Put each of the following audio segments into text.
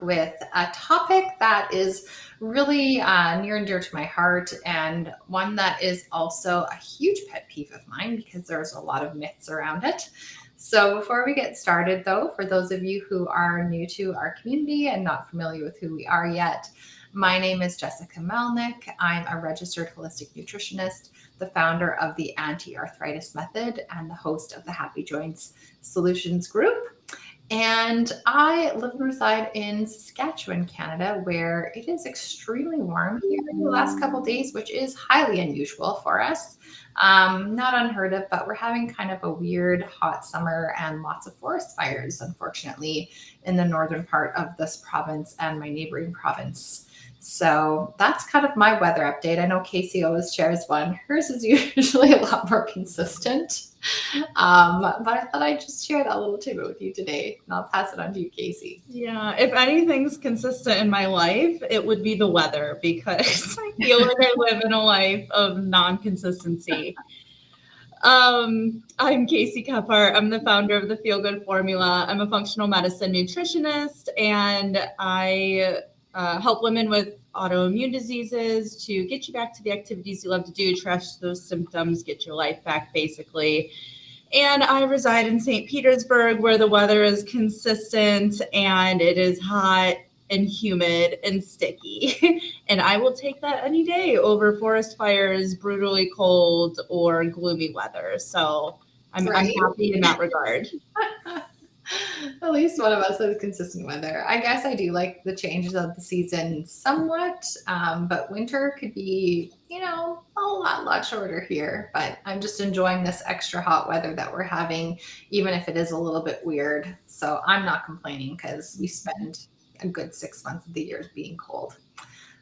with a topic that is really near and dear to my heart, and one that is also a huge pet peeve of mine because there's a lot of myths around it. So, before we get started, though, for those of you who are new to our community and not familiar with who we are yet, my name is Jessica Melnick. I'm a registered holistic nutritionist, the founder of the Anti Arthritis Method, and the host of the Happy Joints Solutions Group. And I live and reside in Saskatchewan, Canada, where it is extremely warm here in the last couple of days, which is highly unusual for us. Not unheard of, but we're having kind of a weird hot summer and lots of forest fires, unfortunately, in the northern part of this province and my neighboring province. So that's kind of my weather update. I know Casey always shares one. Hers is usually a lot more consistent. But I thought I'd just share that little tidbit with you today, and I'll pass it on to you, Casey. Yeah, if anything's consistent in my life, it would be the weather because I feel like I live in a life of non-consistency. I'm Casey Kephart. I'm the founder of the Feel Good Formula. I'm a functional medicine nutritionist, and I help women with autoimmune diseases to get you back to the activities you love to do, trash those symptoms, get your life back, basically. And I reside in St. Petersburg, where the weather is consistent and it is hot and humid and sticky. And I will take that any day over forest fires, brutally cold, or gloomy weather. So I'm Right? happy in that regard. At least one of us has consistent weather. I guess I do like the changes of the season somewhat, but winter could be, a lot shorter here. But I'm just enjoying this extra hot weather that we're having, even if it is a little bit weird. So I'm not complaining because we spend a good 6 months of the year being cold.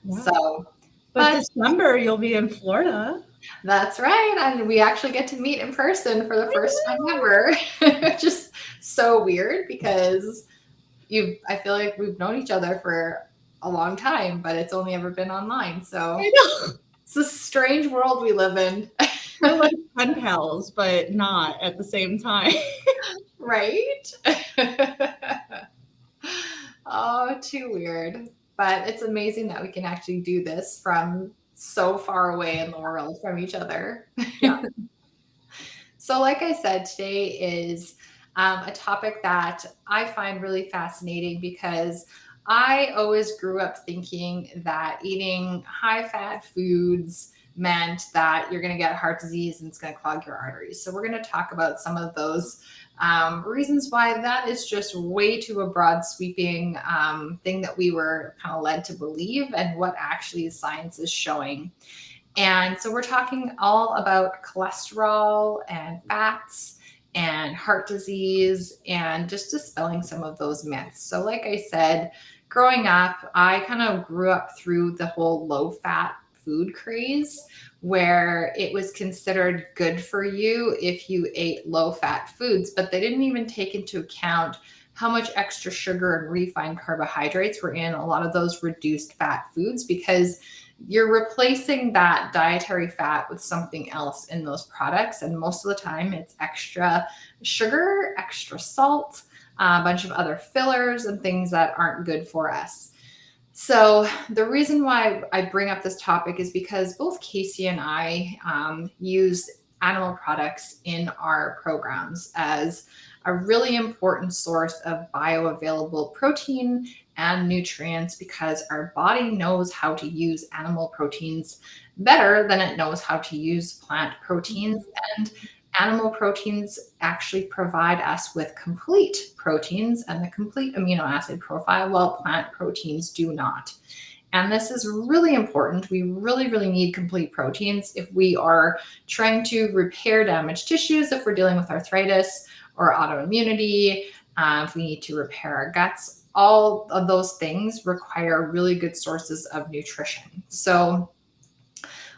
Yeah. So, But but December, you'll be in Florida. that's right. And we actually get to meet in person for the first time ever, which is so weird because I feel like we've known each other for a long time, but it's only ever been online. I So know. it's a strange world we live in. We're like pen pals, but not at the same time. Right? Oh, too weird. But it's amazing that we can actually do this from so far away in the world from each other. Yeah. So, like I said, today is a topic that I find really fascinating because I always grew up thinking that eating high fat foods meant that you're going to get heart disease and it's going to clog your arteries. So, we're going to talk about some of those reasons why that is just way too a broad sweeping thing that we were kind of led to believe, and what actually science is showing. And so we're talking all about cholesterol and fats and heart disease and just dispelling some of those myths. So, like I said, growing up, I kind of grew up through the whole low fat food craze where it was considered good for you if you ate low fat foods, but they didn't even take into account how much extra sugar and refined carbohydrates were in a lot of those reduced fat foods, because you're replacing that dietary fat with something else in those products. And most of the time, it's extra sugar, extra salt, a bunch of other fillers, and things that aren't good for us. So, the reason why I bring up this topic is because both Casey and I use animal products in our programs as a really important source of bioavailable protein and nutrients, because our body knows how to use animal proteins better than it knows how to use plant proteins. And animal proteins actually provide us with complete proteins and the complete amino acid profile, while plant proteins do not. And this is really important. We really, really need complete proteins if we are trying to repair damaged tissues, if we're dealing with arthritis or autoimmunity, if we need to repair our guts. All of those things require really good sources of nutrition. So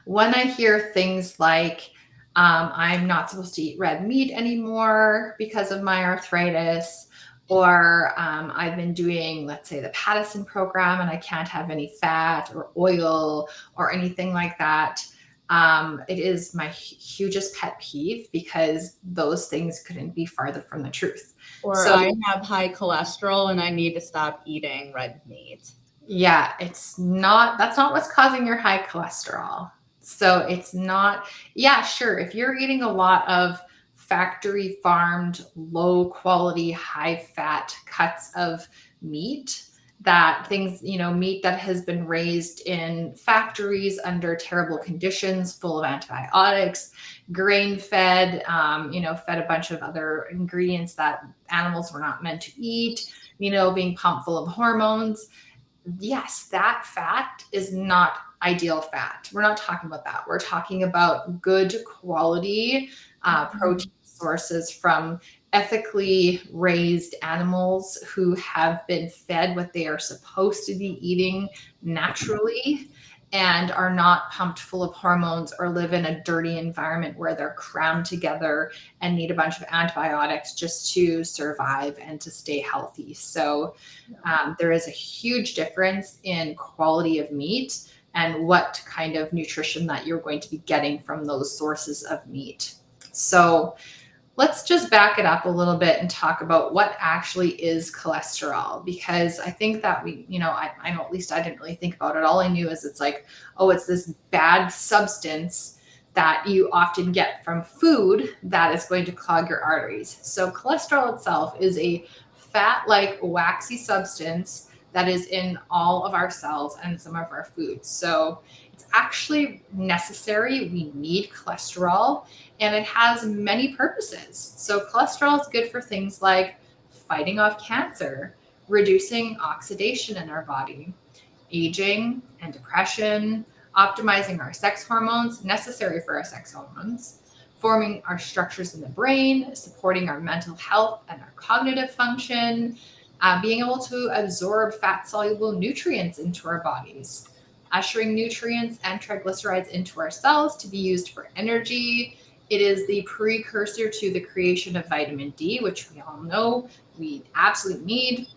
when I hear things like, I'm not supposed to eat red meat anymore because of my arthritis, or I've been doing, let's say, the Paddison program and I can't have any fat or oil or anything like that. It is my hugest pet peeve because those things couldn't be farther from the truth. Or So I have high cholesterol and I need to stop eating red meat. yeah, that's not what's causing your high cholesterol. So it's not, yeah, sure. If you're eating a lot of factory farmed, low quality, high fat cuts of meat, that things, meat that has been raised in factories under terrible conditions, full of antibiotics, grain fed, fed a bunch of other ingredients that animals were not meant to eat, being pumped full of hormones. Yes, that fat is not ideal fat. We're not talking about that. We're talking about good quality Mhm. protein sources from ethically raised animals who have been fed what they are supposed to be eating naturally and are not pumped full of hormones or live in a dirty environment where they're crammed together and need a bunch of antibiotics just to survive and to stay healthy. So, there is a huge difference in quality of meat and what kind of nutrition that you're going to be getting from those sources of meat. So, let's just back it up a little bit and talk about what actually is cholesterol, because I think that I know, at least I didn't really think about it. All I knew is it's like, oh, it's this bad substance that you often get from food that is going to clog your arteries. So cholesterol itself is a fat like waxy substance that is in all of our cells and some of our foods. So it's actually necessary. We need cholesterol and it has many purposes. So, cholesterol is good for things like fighting off cancer, reducing oxidation in our body, aging and depression, optimizing our sex hormones necessary for our sex hormones, forming our structures in the brain, supporting our mental health and our cognitive function, being able to absorb fat soluble nutrients into our bodies, ushering nutrients and triglycerides into our cells to be used for energy. It is the precursor to the creation of vitamin D, which we all know we absolutely need.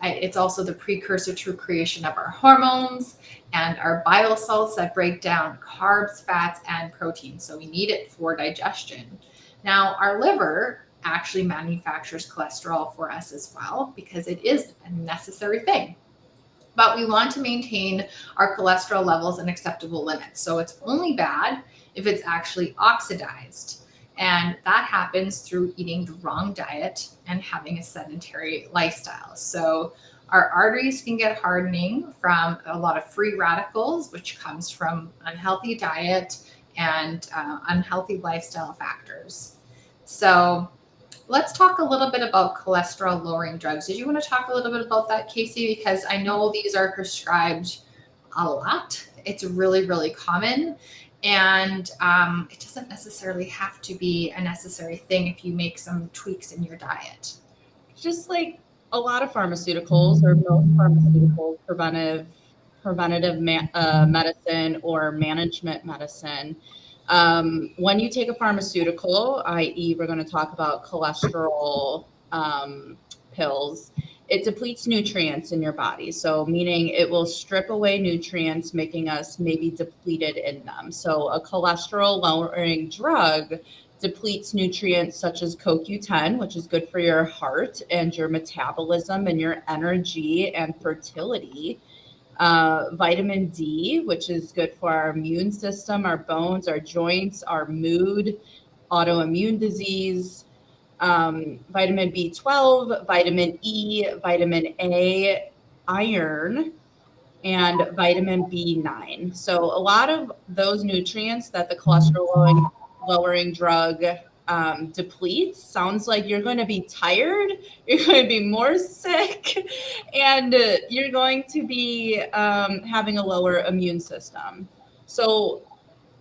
It's also the precursor to creation of our hormones and our bile salts that break down carbs, fats, and proteins. So we need it for digestion. Now, our liver actually manufactures cholesterol for us as well because it is a necessary thing. But we want to maintain our cholesterol levels in acceptable limits. So it's only bad if it's actually oxidized. And that happens through eating the wrong diet and having a sedentary lifestyle. So our arteries can get hardening from a lot of free radicals, which comes from unhealthy diet and unhealthy lifestyle factors. So let's talk a little bit about cholesterol lowering drugs. Did you want to talk a little bit about that, Casey? Because I know these are prescribed a lot. It's really, really common. And it doesn't necessarily have to be a necessary thing if you make some tweaks in your diet. Just like a lot of pharmaceuticals or most pharmaceuticals, preventative medicine or management medicine. When you take a pharmaceutical, i.e., we're going to talk about cholesterol pills, it depletes nutrients in your body. So, meaning it will strip away nutrients, making us maybe depleted in them. So, a cholesterol lowering drug depletes nutrients such as CoQ10, which is good for your heart and your metabolism and your energy and fertility. Vitamin D, which is good for our immune system, our bones, our joints, our mood, autoimmune disease. Vitamin B12, vitamin E, vitamin A, iron, and vitamin B9. So a lot of those nutrients that the cholesterol lowering drug depletes sounds like you're going to be tired, you're going to be more sick, and you're going to be having a lower immune system. So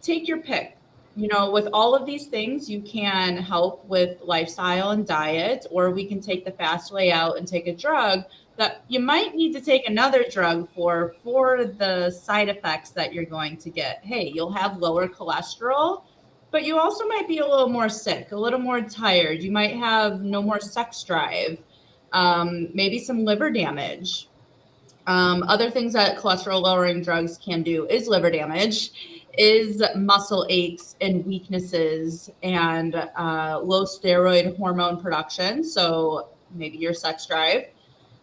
take your pick. You know, with all of these things, you can help with lifestyle and diet, or we can take the fast way out and take a drug that you might need to take another drug for the side effects that you're going to get. Hey, you'll have lower cholesterol, but you also might be a little more sick, a little more tired. You might have no more sex drive, maybe some liver damage. Other things that cholesterol lowering drugs can do is liver damage. is muscle aches and weaknesses and low steroid hormone production. So maybe your sex drive,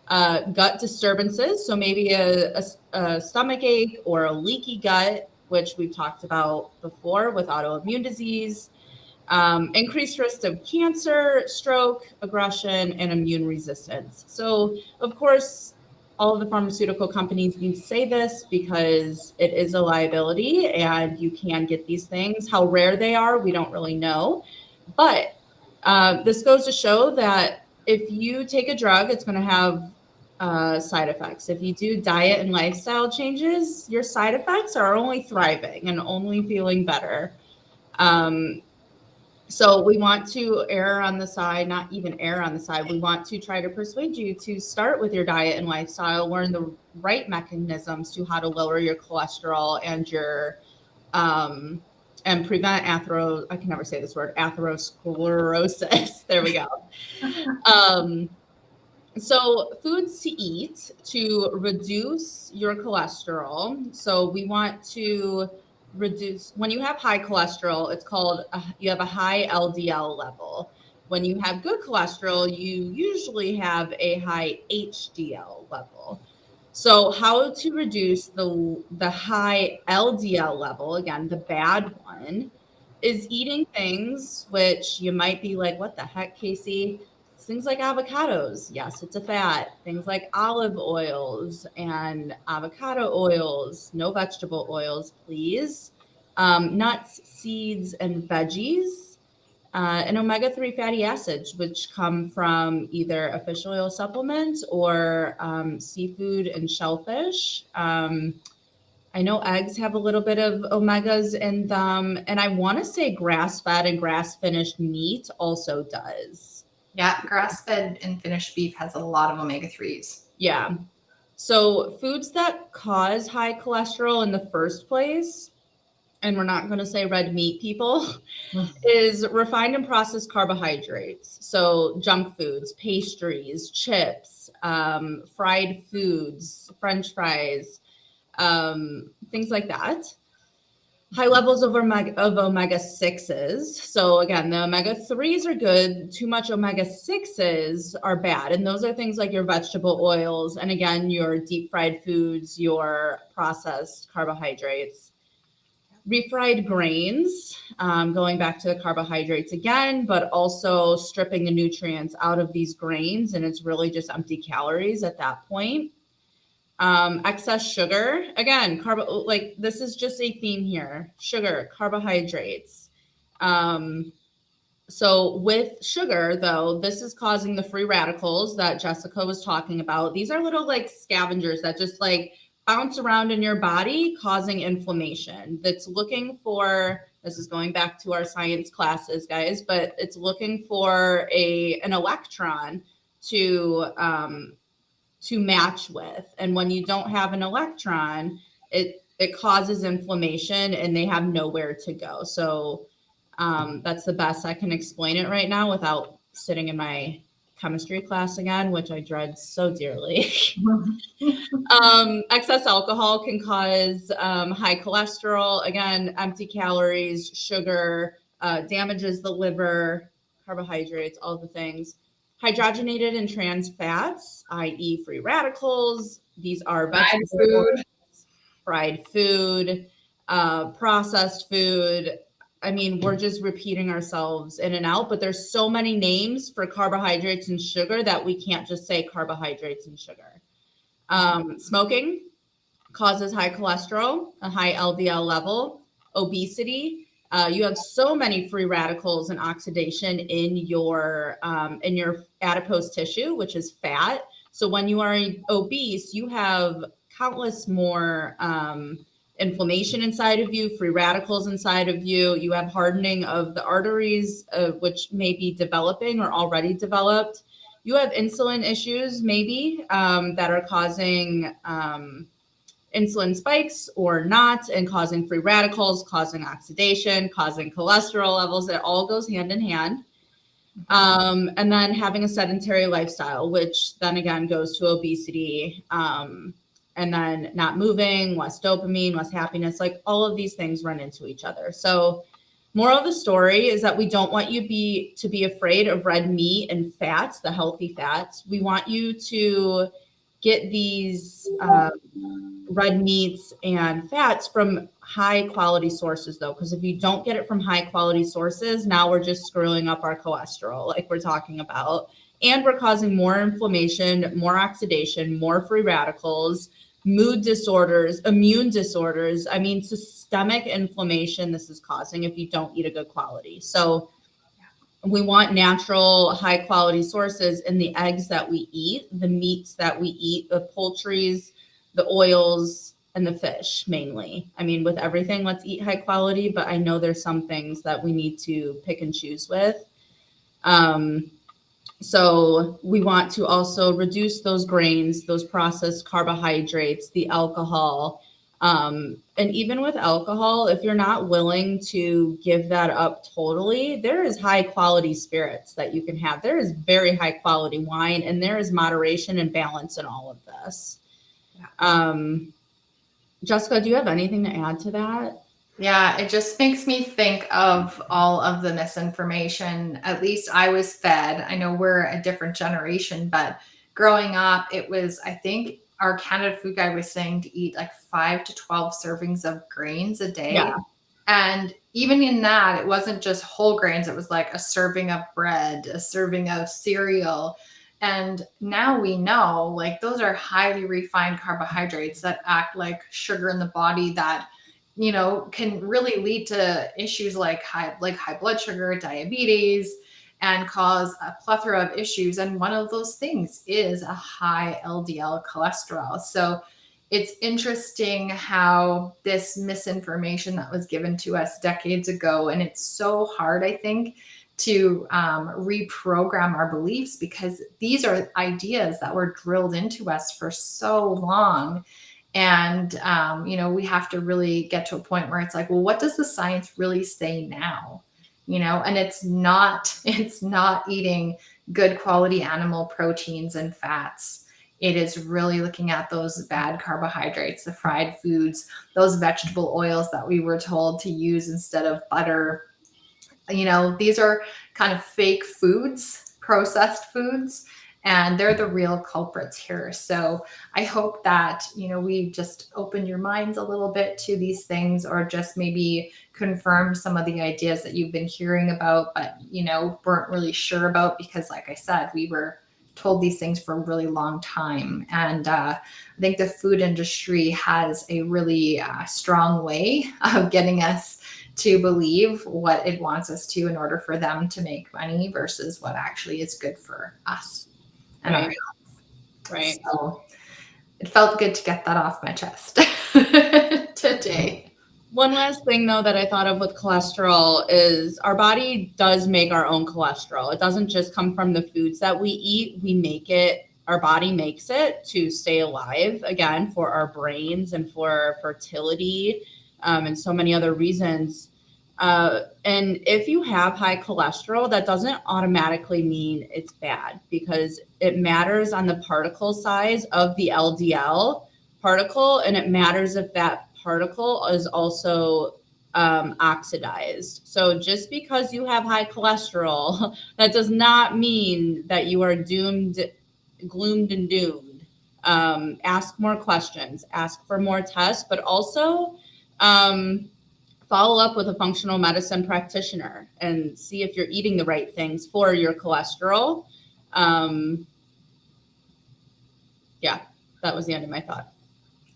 gut disturbances. So maybe a stomach ache or a leaky gut, which we've talked about before with autoimmune disease, increased risk of cancer, stroke, aggression, and immune resistance. So, of course, all of the pharmaceutical companies need to say this because it is a liability and you can get these things. How rare they are, we don't really know. But this goes to show that if you take a drug, it's going to have side effects. If you do diet and lifestyle changes, your side effects are only thriving and only feeling better. Um, so we want to err on the side, not even err on the side. We want to try to persuade you to start with your diet and lifestyle, learn the right mechanisms to how to lower your cholesterol um, and prevent I can never say this word, atherosclerosis. There we go. Um, so, foods to eat to reduce your cholesterol. So, we want to reduce when you have high cholesterol, it's called you have a high LDL level. When you have good cholesterol, you usually have a high HDL level. So, how to reduce the high LDL level, again, the bad one, is eating things which you might be like, what the heck, Casey? Things like avocados, yes, it's a fat. Things like olive oils and avocado oils, no vegetable oils, please. Nuts, seeds, and veggies, and omega-3 fatty acids, which come from either a fish oil supplement or seafood and shellfish. I know eggs have a little bit of omegas in them, and I want to say grass-fed and grass-finished meat also does. Yeah, grass fed and finished beef has a lot of omega 3s. Yeah. So foods that cause high cholesterol in the first place, and we're not going to say red meat people, is refined and processed carbohydrates. So junk foods, pastries, chips, fried foods, French fries, things like that. High levels of omega 6s. So again, the omega 3s are good. Too much omega 6s are bad. And those are things like your vegetable oils and again, your deep fried foods, your processed carbohydrates. Refried grains, going back to the carbohydrates again, but also stripping the nutrients out of these grains. And it's really just empty calories at that point. Excess sugar, again, like this is just a theme here. Sugar, carbohydrates. Um, so with sugar, though, this is causing the free radicals that Jessica was talking about. These are little like scavengers that just like bounce around in your body, causing inflammation. That's looking for, this is going back to our science classes, guys, but it's looking for an electron to match with. And when you don't have an electron, it causes inflammation and they have nowhere to go. So that's the best I can explain it right now without sitting in my chemistry class again, which I dread so dearly. Excess alcohol can cause high cholesterol, again, empty calories, sugar, damages the liver, carbohydrates, all the things. Hydrogenated and trans fats, i.e., free radicals. These are Fried vegetable food. oils, fried food, processed food. I mean, we're just repeating ourselves in and out, but there's so many names for carbohydrates and sugar that we can't just say carbohydrates and sugar. Smoking causes high cholesterol, a high LDL level, obesity. You have so many free radicals and oxidation in your adipose tissue, which is fat. So when you are obese, you have countless more inflammation inside of you, free radicals inside of you. You have hardening of the arteries, which may be developing or already developed. You have insulin issues, maybe that are causing insulin spikes or not, and causing free radicals, causing oxidation, causing cholesterol levels. It all goes hand in hand. And then having a sedentary lifestyle, which then again goes to obesity, and then not moving, less dopamine, less happiness, like all of these things run into each other. So moral of the story is that we don't want you to be afraid of red meat and fats, the healthy fats. We want you to get these red meats and fats from high quality sources, though, because if you don't get it from high quality sources, now we're just screwing up our cholesterol, like we're talking about. And we're causing more inflammation, more oxidation, more free radicals, mood disorders, immune disorders. I mean, systemic inflammation this is causing if you don't eat a good quality. So we want natural, high quality sources in the eggs that we eat, the meats that we eat, the poultries, the oils, and the fish mainly. I mean, with everything, let's eat high quality, but I know there's some things that we need to pick and choose with. Um, so we want to also reduce those grains, those processed carbohydrates, the alcohol. And even with alcohol, if you're not willing to give that up totally, there is high quality spirits that you can have. There is very high quality wine, and there is moderation and balance in all of this. Yeah. Jessica, do you have anything to add to that? Yeah, it just makes me think of all of the misinformation. At least I was fed. I know we're a different generation, but growing up, it was, I think our Canada Food Guide was saying to eat like 5 to 12 servings of grains a Yeah, day. And even in that, it wasn't just whole grains, it was like a serving of bread, a serving of cereal. And now we know like those are highly refined carbohydrates that act like sugar in the body that can really lead to issues like high blood sugar, diabetes, and cause a plethora of issues. And one of those things is a high LDL cholesterol. So it's interesting how this misinformation that was given to us decades ago, and it's so hard, I think, to reprogram our beliefs because these are ideas that were drilled into us for so long. And we have to really get to a point where it's like, well, what does the science really say now? And it's not eating good quality animal proteins and fats. It is really looking at those bad carbohydrates, the fried foods, those vegetable oils that we were told to use instead of butter. These are kind of fake foods, processed foods, and they're the real culprits here. So I hope that, we just opened your minds a little bit to these things, or just maybe confirm some of the ideas that you've been hearing about, but, weren't really sure about because, like I said, we were told these things for a really long time. And I think the food industry has a really strong way of getting us to believe what it wants us to in order for them to make money versus what actually is good for us and our right, health. right. So it felt good to get that off my chest today. One last thing, though, that I thought of with cholesterol is our body does make our own cholesterol. It doesn't just come from the foods that we eat. We make it, our body makes it to stay alive, again, for our brains and for fertility, and so many other reasons. And if you have high cholesterol, that doesn't automatically mean it's bad because it matters on the particle size of the LDL particle, and it matters if that particle is also oxidized. So just because you have high cholesterol, that does not mean that you are gloomed and doomed. Ask more questions, ask for more tests, but also um, follow up with a functional medicine practitioner and see if you're eating the right things for your cholesterol. Um, yeah, that was the end of my thought.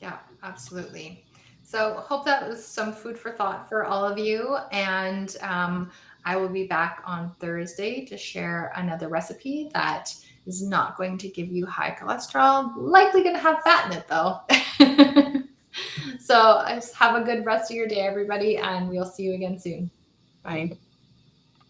Yeah, absolutely. So hope that was some food for thought for all of you. And I will be back on Thursday to share another recipe that is not going to give you high cholesterol, likely going to have fat in it though. So just have a good rest of your day, everybody, and we'll see you again soon. Bye.